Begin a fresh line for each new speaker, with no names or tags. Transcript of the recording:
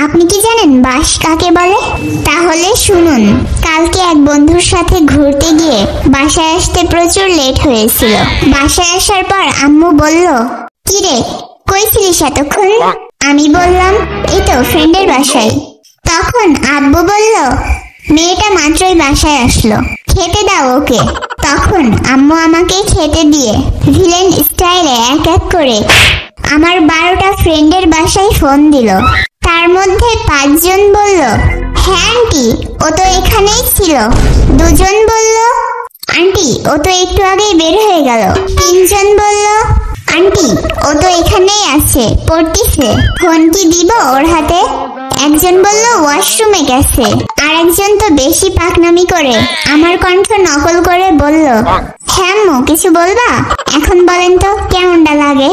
আপনি কি জানেন বাঁশ কাকে বলে? তাহলে শুনুন। কালকে এক বন্ধুর সাথে ঘুরতে গিয়ে বাসায় আসতে প্রচুর লেট হয়েছিল। বাসায় আসার পর আম্মু বলল, কি রে, কই ছিলিস এতক্ষণ? আমি বললাম, এই তো ফ্রেন্ডের বাসায়। তখন আব্বু বলল, মেয়েটা মাত্রই বাসায় আসলো, খেতে দাও ওকে। তখন আম্মু আমাকে খেতে দিয়ে ভিলেন স্টাইলে এক এক করে আমার 12টা ফ্রেন্ডের বাসায় ফোন দিল। তার মধ্যে 5 জন বলল, হ্যাঁ আন্টি, ও তো এখানেই ছিল। 2 জন বলল, আন্টি, ও তো একটু আগেই বের হয়ে গেল। 3 জন বলল, আন্টি, ও তো এখানেই আছে, পড়তিছে। ফোন কি দিব ওর হাতে? একজন বলল ওয়াশরুমে গেছে। আর একজন তো বেশি পাকনামি করে আমার কণ্ঠ নকল করে বলল, হ্যাঁ আম্মু, কিছু বলবা? এখন বলেন তো কেমনটা লাগে?